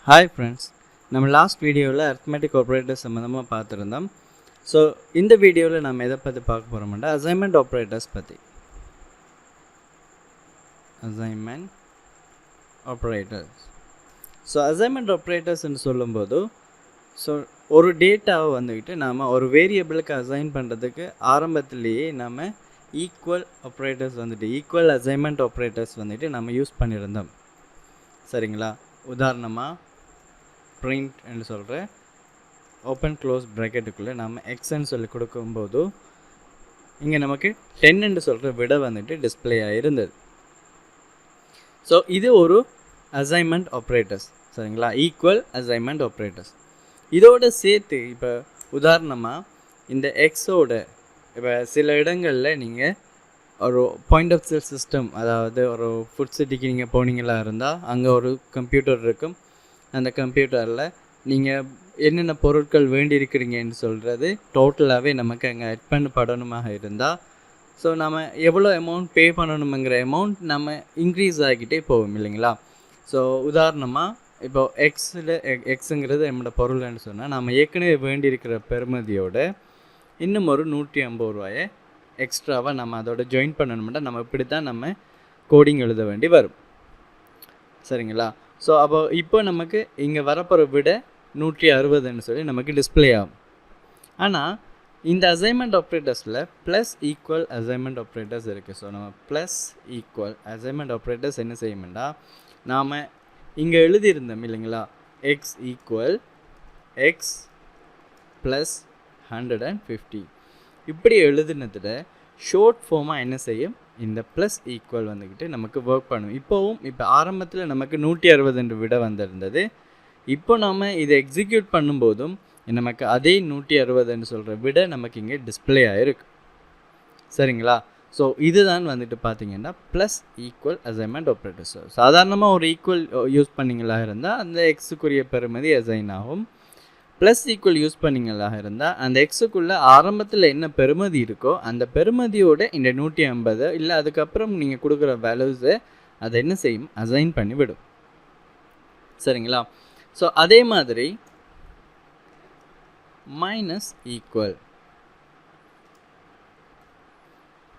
Hi friends, நம்ம last வீடியோவில் arithmetic operators சம்மந்தமாக பார்த்துருந்தோம். ஸோ இந்த வீடியோவில் நம்ம எதை பற்றி பார்க்க போகிறோம்னா அசைன்மெண்ட் ஆப்ரேட்டர்ஸ் பற்றி. Assignment operators. ஸோ அசைன்மெண்ட் ஆப்ரேட்டர்ஸ்ன்னு சொல்லும்போது ஒரு டேட்டாவை வந்துக்கிட்டு நாம் ஒரு வேரியபிளுக்கு அசைன் பண்ணுறதுக்கு ஆரம்பத்திலேயே நம்ம equal operators equal assignment operators நம்ம யூஸ் பண்ணியிருந்தோம். சரிங்களா? உதாரணமாக print என்று சொல்கிற ஓப்பன் க்ளோஸ் ப்ராக்கெட்டுக்குள்ளே நம்ம எக்ஸ்ன்னு சொல்லி கொடுக்கும்போது இங்கே நமக்கு 10 என்று சொல்கிற விட டிஸ்பிளே ஆகிருந்தது. ஸோ இது ஒரு அசைன்மெண்ட் ஆப்ரேட்டர்ஸ். சரிங்களா? Equal assignment operators. இதோடு சேர்த்து இப்போ உதாரணமாக இந்த எக்ஸோட இப்போ சில இடங்களில் நீங்கள் ஒரு பாயிண்ட் ஆஃப் சேல் சிஸ்டம், அதாவது ஒரு ஃபுட் சிட்டிக்கு நீங்கள் போனீங்களா இருந்தால் அங்கே ஒரு கம்ப்யூட்டர் இருக்கும். அந்த கம்ப்யூட்டரில் நீங்கள் என்னென்ன பொருட்கள் வேண்டியிருக்கிறீங்கன்னு சொல்கிறது டோட்டலாகவே நமக்கு அங்கே ஆட் பண்ணப்படணுமாக இருந்தால் ஸோ நம்ம எவ்வளோ அமௌண்ட் பே பண்ணணுங்கிற அமௌண்ட் நம்ம இன்க்ரீஸ் ஆகிக்கிட்டே போகும் இல்லைங்களா? ஸோ உதாரணமாக இப்போ எக்ஸுங்கிறது நம்மளோட பொருள்னு சொன்னால் நம்ம ஏற்கனவே வேண்டியிருக்கிற பெறுமதியோட இன்னும் ஒரு 150 ரூபாயை எக்ஸ்ட்ராவாக நம்ம அதோட ஜாயின் பண்ணணும்னா நம்ம இப்படி தான் நம்ம கோடிங் எழுத வேண்டி வரும். சரிங்களா? ஸோ இப்போ நமக்கு இங்கே வரப்போகிற விட 160ன்னு சொல்லி நமக்கு டிஸ்பிளே ஆகும். ஆனால் இந்த அசைன்மெண்ட் ஆப்ரேட்டர்ஸில் ப்ளஸ் ஈக்குவல் அசைன்மெண்ட் ஆப்ரேட்டர்ஸ் இருக்குது. ஸோ நம்ம ப்ளஸ் ஈக்குவல் அசைன்மெண்ட் ஆப்ரேட்டர்ஸ் என்ன செய்யணும்னா நாம் இங்கே எழுதியிருந்தோம் இல்லைங்களா, எக்ஸ் ஈக்குவல் எக்ஸ் ப்ளஸ் 150 இப்படி எழுதுனதில் ஷார்ட் ஃபார்மாக என்ன செய்யும், இந்த ப்ளஸ் ஈக்குவல் நமக்கு ஒர்க் பண்ணும். இப்போ ஆரம்பத்தில் நமக்கு 160 விட வந்திருந்தது. இப்போ நாம் இதை எக்ஸிக்யூட் பண்ணும்போதும் நமக்கு அதே 160ன்னு சொல்கிற விட நமக்கு இங்கே டிஸ்பிளே ஆகிருக்கு. சரிங்களா? ஸோ இதுதான் பார்த்திங்கன்னா ப்ளஸ் ஈக்குவல் அசைன்மெண்ட் ஆப்ரேட்டர்ஸ். சாதாரணமாக ஒரு ஈக்குவல் யூஸ் பண்ணிங்களா இருந்தால் அந்த எக்ஸுக்குரிய பெறுமதி அசைன் ஆகும். ப்ளஸ் ஈக்குவல் யூஸ் பண்ணிங்களாக இருந்தால் அந்த எக்ஸுக்குள்ளே ஆரம்பத்தில் என்ன பெறுமதி இருக்கோ அந்த பெறுமதியோட இந்த 150 இல்லை அதுக்கப்புறம் நீங்கள் கொடுக்குற வேல்யூஸை அதை என்ன செய்யும், அசைன் பண்ணி விடும். சரிங்களா? ஸோ அதே மாதிரி மைனஸ் ஈக்குவல்.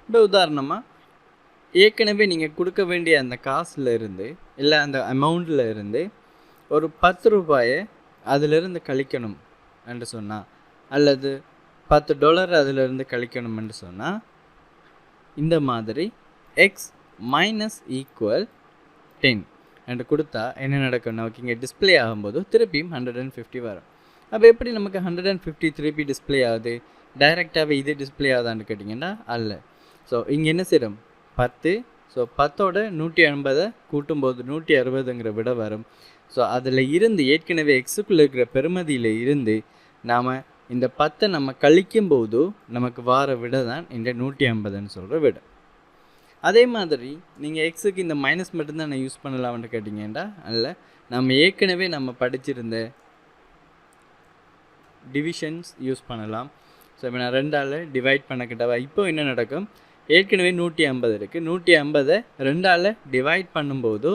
இப்போ உதாரணமாக ஏற்கனவே நீங்கள் கொடுக்க வேண்டிய அந்த காசில் இருந்து இல்லை அந்த அமௌண்ட்டில் இருந்து ஒரு 10 ரூபாயை அதிலிருந்து கழிக்கணும் என்று சொன்னால் அல்லது $10 அதிலிருந்து கழிக்கணும் என்று சொன்னால் இந்த மாதிரி எக்ஸ் மைனஸ் ஈக்குவல் 10 என்று கொடுத்தா என்ன நடக்கும், நமக்கு இங்கே டிஸ்பிளே ஆகும்போது திருப்பியும் 150 வரும். அப்போ எப்படி நமக்கு 150 திருப்பி டிஸ்பிளே ஆகுது? டைரெக்டாகவே இது டிஸ்பிளே ஆகுதான்னு கேட்டிங்கன்னா அல்ல. ஸோ இங்கே என்ன செய்யும், 10. ஸோ 10ஓட 150 கூட்டும்போது 160ங்கிற விட வரும். ஸோ அதில் இருந்து ஏற்கனவே எக்ஸுக்குள்ளே இருக்கிற பெறுமதியில் இருந்து நாம் இந்த 10 நம்ம கழிக்கும்போது நமக்கு வார விட தான் இந்த 150ன்னு சொல்கிற விட. அதே மாதிரி நீங்கள் எக்ஸுக்கு இந்த மைனஸ் மட்டும்தான் நான் யூஸ் பண்ணலாம்னு கேட்டிங்கன்னா அல்ல, நம்ம ஏற்கனவே நம்ம படிச்சிருந்த டிவிஷன்ஸ் யூஸ் பண்ணலாம். ஸோ இப்போ நான் 2ஆல் டிவைட் பண்ணக்கிட்டவா இப்போ என்ன நடக்கும், ஏற்கனவே 150 இருக்குது, 150 2ஆல் டிவைட் பண்ணும்போது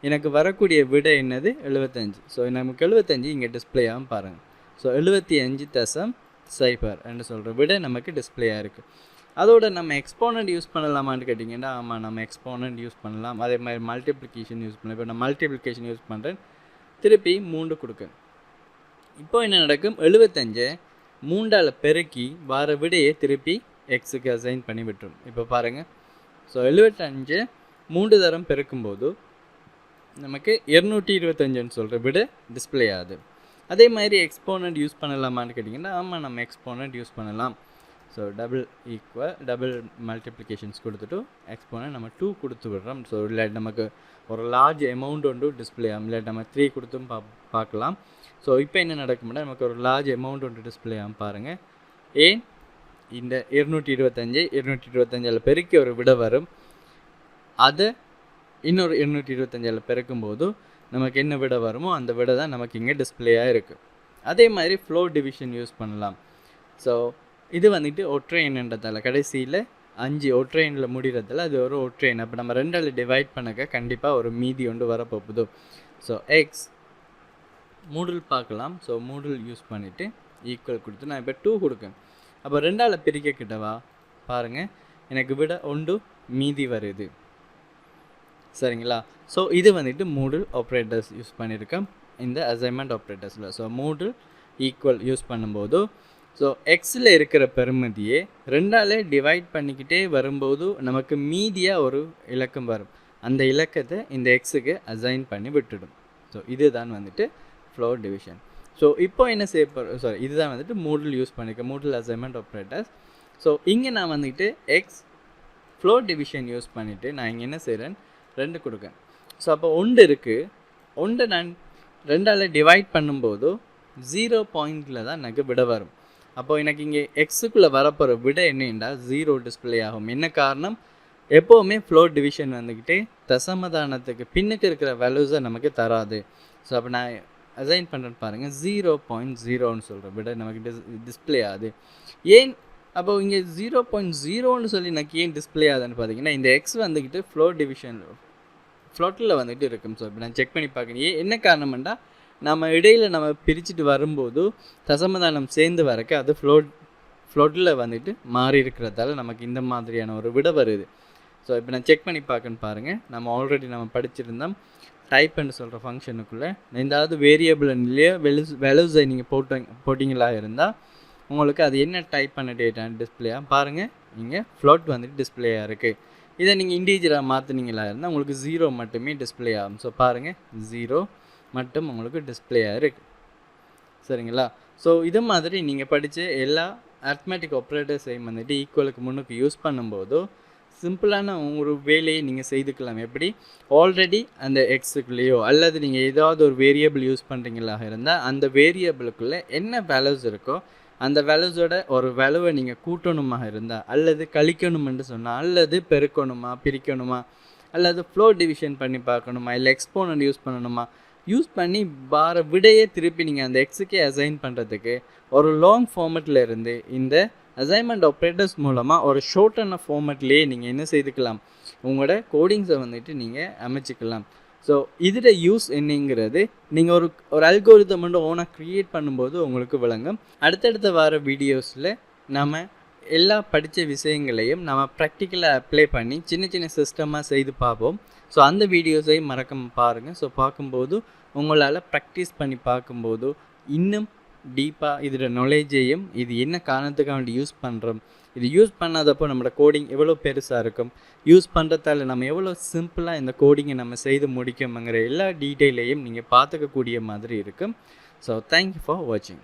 எனக்கு வரக்கூடிய விட என்னது 75. ஸோ நமக்கு 75 இங்கே டிஸ்பிளே ஆகும் பாருங்கள். ஸோ 75.0 என்று சொல்கிற விட நமக்கு டிஸ்பிளேயாக இருக்குது. அதோட நம்ம எக்ஸ்போனண்ட் யூஸ் பண்ணலாமான்னு கேட்டிங்கன்னா ஆமாம், நம்ம எக்ஸ்போனண்ட் யூஸ் பண்ணலாம். அதே மாதிரி மல்டிப்ளிகேஷன் யூஸ் பண்ணலாம். இப்போ நான் மல்டிப்ளிகேஷன் யூஸ் பண்ணுறேன், திருப்பி 3 கொடுக்கேன். இப்போ என்ன நடக்கும், 75 3ஆல் பெருக்கி வார விடையே திருப்பி எக்ஸுக்கு அசைன் பண்ணி விட்டுரும். இப்போ பாருங்கள். ஸோ 75 3 தரம் பெருக்கும்போது நமக்கு 225ன்னு சொல்கிற விட டிஸ்பிளே ஆகுது. அதே மாதிரி எக்ஸ்போனண்ட் யூஸ் பண்ணலாமான்னு கேட்டிங்கன்னா ஆமாம், நம்ம எக்ஸ்போனண்ட் யூஸ் பண்ணலாம். ஸோ டபுள் மல்டிப்ளிகேஷன்ஸ் கொடுத்துட்டு எக்ஸ்போனண்ட் நம்ம 2 கொடுத்து விடுறோம். ஸோ இல்லை நமக்கு ஒரு லார்ஜ் அமௌண்ட் ஒன்று டிஸ்பிளே ஆகும். இல்லை நம்ம 3 கொடுத்தும் பார்க்கலாம். ஸோ இப்போ என்ன நடக்கும்னா நமக்கு ஒரு லார்ஜ் அமௌண்ட் ஒன்று டிஸ்பிளே ஆகும் பாருங்கள். ஏன், இந்த 225 பெருக்கி ஒரு விட வரும். அதை இன்னொரு 225 பெருக்கும்போது நமக்கு என்ன விட வருமோ அந்த விட தான் நமக்கு இங்கே டிஸ்பிளேயாக இருக்குது. அதே மாதிரி ஃப்ளோ டிவிஷன் யூஸ் பண்ணலாம். ஸோ இது ஒற்றை எண்ணுன்றதால கடைசியில் 5 ஒற்றை எண்ணில் முடிகிறதால அது ஒரு ஒற்றை எண். அப்போ நம்ம 2ஆல் டிவைட் பண்ணக்க கண்டிப்பாக ஒரு மீதி ஒன்று வரப்போகுது. ஸோ எக்ஸ் மூடில் பார்க்கலாம். ஸோ மூடில் யூஸ் பண்ணிவிட்டு ஈக்குவல் கொடுத்து நான் இப்போ 2 கொடுக்கேன். அப்போ 2ஆல் பிரிக்க கிட்டவா பாருங்கள், எனக்கு விட 1 மீதி வருது. சரிங்களா? ஸோ இது வந்துட்டு மூடில் ஆப்ரேட்டர்ஸ் யூஸ் பண்ணியிருக்கேன் இந்த அசைன்மெண்ட் ஆப்ரேட்டர்ஸில். ஸோ மூடில் ஈக்குவல் யூஸ் பண்ணும்போது ஸோ எக்ஸில் இருக்கிற பெறுமதியை 2ஆல் டிவைட் பண்ணிக்கிட்டே வரும்போது நமக்கு மீதியாக ஒரு இலக்கம் வரும். அந்த இலக்கத்தை இந்த எக்ஸுக்கு அசைன் பண்ணி விட்டுடும். ஸோ இதுதான் வந்துட்டு ஃப்ளோட் டிவிஷன். ஸோ இப்போ என்ன செய்ய போகிறோம், இதுதான் வந்துட்டு மூடில் யூஸ் பண்ணியிருக்கேன், மூடில் அசைன்மெண்ட் ஆப்ரேட்டர்ஸ். ஸோ இங்கே நான் வந்துட்டு எக்ஸ் ஃப்ளோட் டிவிஷன் யூஸ் பண்ணிவிட்டு நான் இங்கே என்ன செய்கிறேன், 2 கொடுக்கேன். ஸோ அப்போ 1 இருக்குது, 1 நான் 2ஆல் டிவைட் பண்ணும்போது 0 பாயிண்டில் தான் எனக்கு விட வரும். அப்போது எனக்கு இங்கே எக்ஸுக்குள்ளே வரப்போகிற விட என்னென்னா 0 டிஸ்பிளே ஆகும். என்ன காரணம், எப்போவுமே ஃப்ளோட் டிவிஷன் வந்துக்கிட்டே தசமதானத்துக்கு பின்னுக்கு இருக்கிற வேல்யூஸை நமக்கு தராது. ஸோ அப்போ நான் அசைன் பண்ணுறேன்னு பாருங்கள், 0.0ன்னு சொல்கிறேன் விட நமக்கு டிஸ்பிளே ஆகுது. ஏன் அப்போ இங்கே 0.0ன்னு சொல்லி எனக்கு ஏன் டிஸ்பிளே ஆகுதுன்னு பார்த்தீங்கன்னா, இந்த எக்ஸ் வந்துக்கிட்டு ஃப்ளோட்டில் வந்துட்டு இருக்கும். ஸோ இப்போ நான் செக் பண்ணி பார்க்கணும் என்ன காரணம்னா, நம்ம இடையில் நம்ம பிரிச்சுட்டு வரும்போது தசமதானம் சேர்ந்து வரக்க அது ஃப்ளோட்டில் வந்துட்டு மாறி இருக்கிறதால நமக்கு இந்த மாதிரியான ஒரு விட வருது. ஸோ இப்போ நான் செக் பண்ணி பார்க்கன்னு பாருங்கள், நம்ம ஆல்ரெடி நம்ம படிச்சிருந்தோம் டைப்னு சொல்கிற ஃபங்க்ஷனுக்குள்ளே எந்தாவது வேரியபிள்லையே வேல்யூஸை நீங்கள் போட்டிங்களா இருந்தால் உங்களுக்கு அது என்ன டைப் பண்ண டேட்டான்னு டிஸ்பிளேயாக பாருங்கள், இங்கே ஃப்ளோட் வந்துட்டு டிஸ்பிளேயாக இருக்குது. இதை நீங்கள் இண்டீஜராக மாற்றினீங்களா இருந்தால் உங்களுக்கு 0 மட்டுமே டிஸ்பிளே ஆகும். ஸோ பாருங்கள் 0 மட்டும் உங்களுக்கு டிஸ்பிளேயாக இருக்குது. சரிங்களா? ஸோ இது மாதிரி நீங்கள் படித்த எல்லா அரித்மெட்டிக் ஆப்ரேட்டர்ஸையும் வந்துட்டு ஈக்குவலுக்கு முன்னுக்கு யூஸ் பண்ணும்போது சிம்பிளான ஒரு வேலையை நீங்கள் செய்துக்கலாம். எப்படி, ஆல்ரெடி அந்த எக்ஸுக்குள்ளேயோ அல்லது நீங்கள் ஏதாவது ஒரு வேரியபிள் யூஸ் பண்ணுறீங்களா இருந்தால் அந்த வேரியபிளுக்குள்ளே என்ன வேல்யூஸ் இருக்கோ அந்த வேல்யூஸோட ஒரு வேல்யூவை நீங்கள் கூட்டணுமாக இருந்தால் அல்லது கழிக்கணுமென்று சொன்னால் அல்லது பெருக்கணுமா பிரிக்கணுமா அல்லது ஃப்ளோட் டிவிஷன் பண்ணி பார்க்கணுமா இல்லை எக்ஸ்போனன்ட் யூஸ் பண்ணணுமா யூஸ் பண்ணி விடையே திருப்பி நீங்கள் அந்த எக்ஸுக்கே அசைன் பண்ணுறதுக்கு ஒரு லாங் ஃபார்மேட்டில் இருந்து இந்த அசைன்மெண்ட் ஆப்ரேட்டர்ஸ் மூலமாக ஒரு ஷார்ட்டான ஃபார்மேட்லேயே நீங்கள் என்ன செய்துக்கலாம், உங்களோட கோடிங்ஸை வந்துட்டு நீங்கள் அமைச்சிக்கலாம். ஸோ இதில் யூஸ் என்னங்கிறது நீங்கள் ஒரு அல்கோரிதம் வந்து ஓனாக க்ரியேட் பண்ணும்போது உங்களுக்கு விளங்கும். அடுத்தடுத்த வார வீடியோஸில் நம்ம எல்லா படித்த விஷயங்களையும் நம்ம ப்ராக்டிக்கலாக அப்ளை பண்ணி சின்ன சின்ன சிஸ்டமாக செய்து பார்ப்போம். ஸோ அந்த வீடியோஸையும் மறக்காமல் பாருங்கள். ஸோ பார்க்கும்போது உங்களால் ப்ராக்டிஸ் பண்ணி பார்க்கும்போது இன்னும் டீப்பாக இதில் நாலேஜையும் இது என்ன காரணத்துக்காக வேண்டி யூஸ் பண்ணுறோம், இது யூஸ் பண்ணாதப்போ நம்மளோட கோடிங் எவ்வளோ பெருசாக இருக்கும், யூஸ் பண்ணுறதால நம்ம எவ்வளோ சிம்பிளாக இந்த கோடிங்கை நம்ம செய்து முடிக்கணுங்கிற எல்லா டீட்டெயிலையும் நீங்கள் பார்த்துக்கக்கூடிய மாதிரி இருக்கும். ஸோ தேங்க்யூ ஃபார் வாட்சிங்.